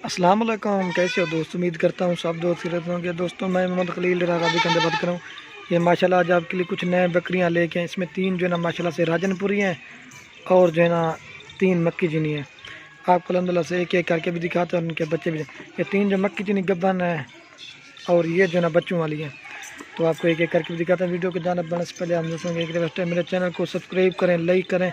अस्सलाम वालेकुम, कैसे हो दोस्त। उम्मीद करता हूँ सब दोस्त सीरत होंगे। दोस्तों मैं मोहम्मद खलील रावी कंदे बात करूँ। ये माशाल्लाह आज आपके लिए कुछ नए बकरियाँ लेके हैं। इसमें 3 जो है ना माशाल्लाह से राजनपुरी हैं और जो है ना 3 मक्की चीनी है। आपको अल्हम्दुलिल्लाह से एक एक करके भी दिखाते हैं और उनके बच्चे भी। ये 3 जो मक्की चीनी गब्बन है और ये जो है ना बच्चों वाली है, तो आपको एक एक करके भी दिखाते हैं। वीडियो को जाना बढ़ने से पहले हम दोस्तों एक रिक्वेस्ट है, मेरे चैनल को सब्सक्राइब करें, लाइक करें।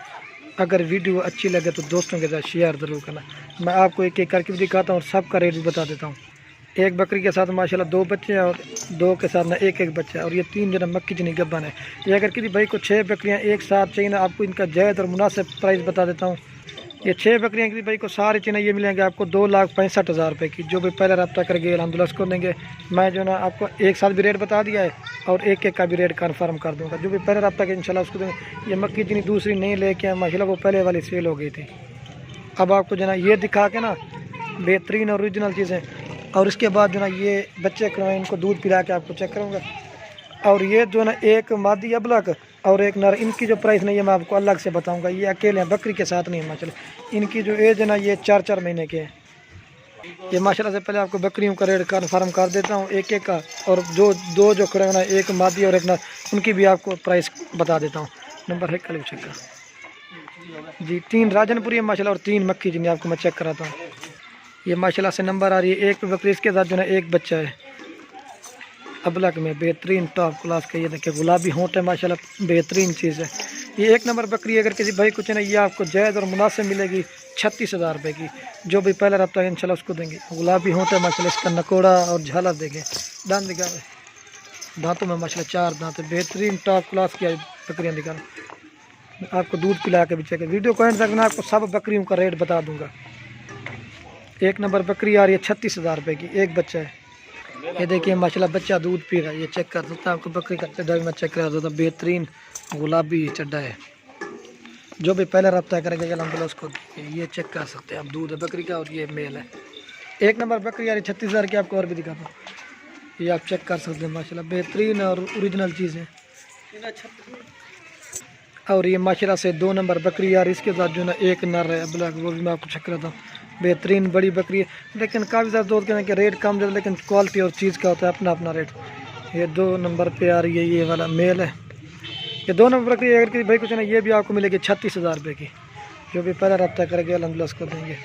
अगर वीडियो अच्छी लगे तो दोस्तों के साथ शेयर ज़रूर करना। मैं आपको एक एक करके भी दिखाता हूँ और सबका रेट भी बता देता हूँ। एक बकरी के साथ माशाल्लाह 2 बच्चे हैं और 2 के साथ ना एक एक बच्चा है। और ये 3 जो ना मक्की चीनी गब्बन है। ये अगर किसी भाई को 6 बकरियाँ एक साथ चाहिए ना, आपको इनका जायज़ और मुनासिब प्राइस बता देता हूँ। ये 6 बकरियाँ किसी भाई को सारी चीज़ें ये मिलेंगे आपको 2,65,000 रुपये की। जो भी पहले रब्ता करके अल्हम्दुलिल्लाह उसको देंगे। मैं जो ना आपको एक साथ भी रेट बता दिया है और एक एक का भी रेट कन्फर्म कर दूँगा। जो भी पहले रब्ता के इंशाल्लाह उसको देंगे। ये मक्की चीनी दूसरी नहीं लेके आए माशाल्लाह, वो पहले वाली सेल हो गई थी। अब आपको जो ना ये दिखा के ना बेहतरीन और ओरिजिनल चीज़ें, और इसके बाद जो ना ये बच्चे करवाएँ, इनको दूध पिला के आपको चेक करूँगा। और ये जो ना एक मादी अबलक और एक नर, इनकी जो प्राइस नहीं है मैं आपको अलग से बताऊंगा। ये अकेले हैं, बकरी के साथ नहीं है माशाल्लाह। इनकी जो एज है ना ये 4-4 महीने के हैं। ये माशाल्लाह से पहले आपको बकरियों का रेट कन्फर्म कर देता हूँ एक एक का। और जो 2 जो खड़े हैं ना, एक मादी और एक नर, उनकी भी आपको प्राइस बता देता हूँ। नंबर है कल चेक का जी। 3 राजनपुरी है माशाल्लाह और 3 मक्की जिन्हें आपको मैं चेक कराता हूँ। ये माशाल्लाह से नंबर आ रही है एक बकरी, इसके साथ जो है एक बच्चा है अबलक में, बेहतरीन टॉप क्लास का। ये देखिए गुलाबी होंठ है माशाल्लाह, बेहतरीन चीज़ है। ये एक नंबर बकरी है। अगर किसी भाई कुछ ना, ये आपको जायज़ और मुनासिब मिलेगी 36,000 रुपये की। जो भी पहला रब्ता है इंशाल्लाह उसको देंगे। गुलाबी होंठ है माशाल्लाह, इसका नकोड़ा और झालर देखें, दांत दिखा, दांतों में माशाल्लाह 4 दांत है। बेहतरीन टॉप क्लास की बकरियाँ दिखा, आपको दूध पिला के भी चेक। वीडियो को एंड तक मैं आपको सब बकरियों का रेट बता दूँगा। एक नंबर बकरी आ रही है 36,000 रुपये की, एक बच्चा है। ये देखिए माशाल्लाह बच्चा दूध पी रहा है। ये चेक कर सकता है, आपको बकरी का चड्डा भी मैं चेक करा देता हूँ। बेहतरीन गुलाबी चड्डा है। जो भी पहले रब्ता करेगा अल्हम्दुलिल्लाह उसको ये चेक कर सकते हैं आप। दूध है बकरी का और ये मेल है। एक नंबर बकरी यार 36,000 की। आपको और भी दिखाता हूँ, ये आप चेक कर सकते हैं माशाल्लाह, बेहतरीन और ओरिजिनल चीज़ है। और ये माशाल्लाह से 2 नंबर बकरी यार, इसके साथ जो ना एक नर है ब्लैक, वो भी मैं आपको चेक कराता हूँ। बेहतरीन बड़ी बकरी है, लेकिन काफ़ी ज़्यादा दूध के कि रेट कम ज़्यादा, लेकिन क्वालिटी और चीज़ का होता है अपना अपना रेट। ये 2 नंबर पे आ रही है, ये वाला मेल है। ये 2 नंबर बकरी अगर किसी भाई कुछ ना, ये भी आपको मिलेगी 36,000 रुपये की। जो भी पहला रब्ता करेंगे अल्हम्दुलिल्लाह उसको देंगे।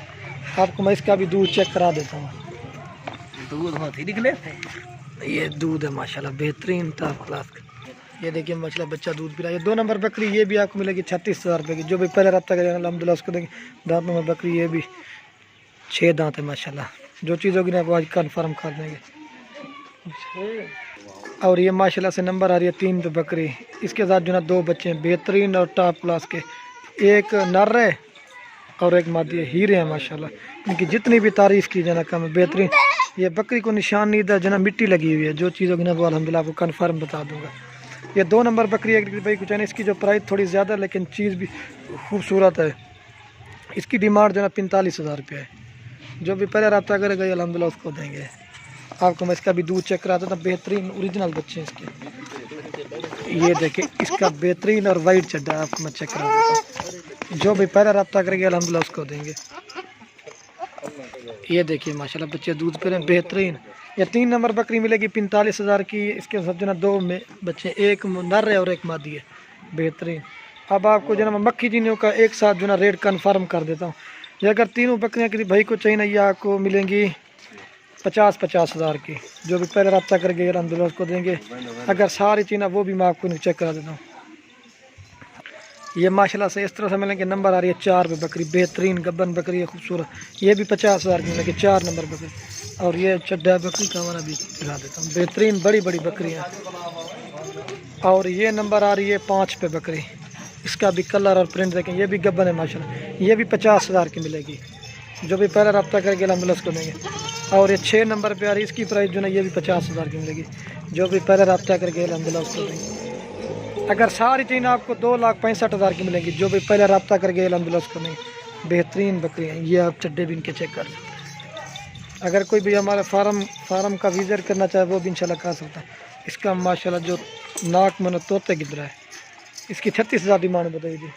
आपको मैं इसका भी दूध चेक करा देता हूँ। दूध बहुत ही निकले, ये दूध है माशाल्लाह बेहतरीन टॉप क्लास का। ये देखिए माशाल्लाह बच्चा दूध पी रहा है। ये 2 नंबर बकरी, ये भी आपको मिलेगी 36,000 रुपये की। जो भी पहले रब्ता करेगा अल्हम्दुलिल्लाह उसको देंगे। दांतों में बकरी, ये भी 6 दांत है माशाल्लाह। जो चीज़ होगी ना वो आज कन्फर्म कर देंगे। और ये माशाल्लाह से नंबर आ रही है 3 पे बकरी, इसके साथ जो ना 2 बच्चे हैं बेहतरीन और टॉप क्लास के। एक नर है और एक मादी है, हीरे हैं माशाल्लाह। इनकी जितनी भी तारीफ़ की जाना कम है, बेहतरीन। ये बकरी को निशान नहीं था जना, मिट्टी लगी हुई है। जो चीज़ होगी ना वो अल्हम्दुलिल्लाह आपको कन्फर्म बता दूँगा। ये 2 नंबर बकरी है भाई कुछ है ना, इसकी जो प्राइस थोड़ी ज़्यादा है लेकिन चीज़ भी खूबसूरत है। इसकी डिमांड जो है 45,000 रुपये है। जो भी पहले रब्ता करेगा अल्हम्दुलिल्लाह उसको देंगे। आपको मैं इसका भी दूध चेक करा देता हूँ। बेहतरीन ओरिजिनल बच्चे हैं इसके। ये देखिए इसका बेहतरीन और वाइट चड्डा है, आपको मैं चेक करा देता हूँ। जो भी पहला रब्ता करेंगे अल्हम्दुलिल्लाह उसको देंगे। ये देखिए माशाल्लाह बच्चे दूध पे रहे बेहतरीन। ये 3 नंबर बकरी मिलेगी 45,000 की। इसके सब जो ना 2 में बच्चे, एक नर है और एक मादी है, बेहतरीन। अब आपको जो ना मक्खी चीनियों का एक साथ जो ना रेट कन्फर्म कर देता हूँ। ये अगर तीनों बकरियाँ किसी भाई को चाहिए ना, ये आपको मिलेंगी 50,000 की। जो भी पहले रब्ता करके अल्हम्दुलिल्लाह उसको देंगे। अगर सारी चीज़ वो भी मैं आपको चेक करा देता हूँ। ये माशाल्लाह से इस तरह से मिलेंगे। नंबर आ रही है 4 पे बकरी, बेहतरीन गब्बन बकरी है, खूबसूरत। ये भी 50,000 की मिलेगी, 4 नंबर बकरी। और ये चड्डा बकरी का हमारा भी दिखा देता हूँ, बेहतरीन बड़ी बड़ी बकरियाँ। और ये नंबर आ रही है 5 पे बकरी, इसका भी कलर और प्रिंट देखें, ये भी गब्बन है माशाल्लाह। ये भी 50,000 की मिलेगी। जो भी पहला रब्ता करके अल्हम्दुलिल्लाह उसको देंगे। और ये 6 नंबर पे आ रही है, इसकी प्राइस जो है ये भी 50,000 की मिलेगी। जो भी पहला रब्ता करके अल्हम्दुलिल्लाह उसको देंगे। अगर सारी चीज़ आपको 2,65,000 की मिलेगी। जो भी पहले रब्ता करके अल्हम्दुलिल्लाह उसको देंगे। बेहतरीन बकरियाँ, ये आप चड्डे भी इनके चेक कर सकते हैं। अगर कोई भी हमारे फार्म का विज़िट करना चाहे वो भी इंशाल्लाह कर सकता है। इसका माशाल्लाह जो नाक में तोते गिर रहा है, इसकी 36,000 डिमांड बताई थी।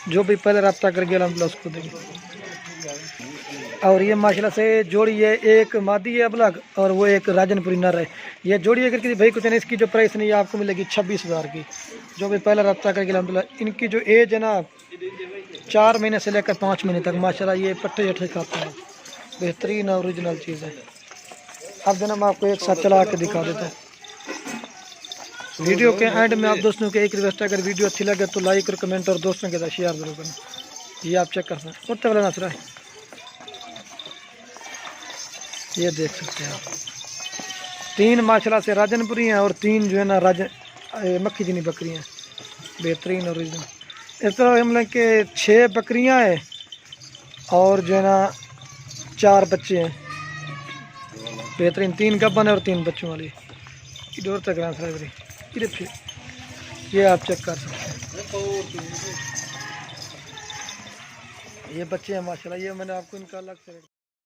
जो भी पहले रब्ता करके अल्हम्दुलिल्लाह उसको देंगे। और ये माशाल्लाह से जोड़ी है, एक मादी है अबलग और वो एक राजनपुरी नर है। ये जोड़ी अगर किसी भाई कुछ नहीं, इसकी जो प्राइस नहीं है आपको मिलेगी 26,000 की, जो भी पहला रब्ता करके अल्हम्दुलिल्लाह। इनकी जो एज है ना 4 महीने से लेकर 5 महीने तक माशाल्लाह ये पट्टे जट्टे खाते हैं, बेहतरीन ओरिजिनल चीज़ है। अब जनाब आपको एक साथ चला के दिखा देता हूँ। वीडियो के एंड में आप दोस्तों के एक रिक्वेस्ट है, अगर वीडियो अच्छी लगे तो लाइक और कमेंट और दोस्तों के साथ शेयर जरूर करना। ये आप चेक कर सकते हैं, कुत्ते वाला नसरा है, ये देख सकते हैं आप। 3 माशाल्लाह से राजनपुरी हैं और 3 जो है ना मक्खी जिनी बकरी हैं, बेहतरीन ओरिजिनल। इस तरह हम लोग के 6 बकरियां हैं और जो है ना 4 बच्चे हैं, बेहतरीन। 3 गब्बन है और 3 बच्चों वाली। इधर तक रास्ता ये आप चेक कर सकते हैं। ये बच्चे हैं माशाल्लाह, ये मैंने आपको इनका अलग से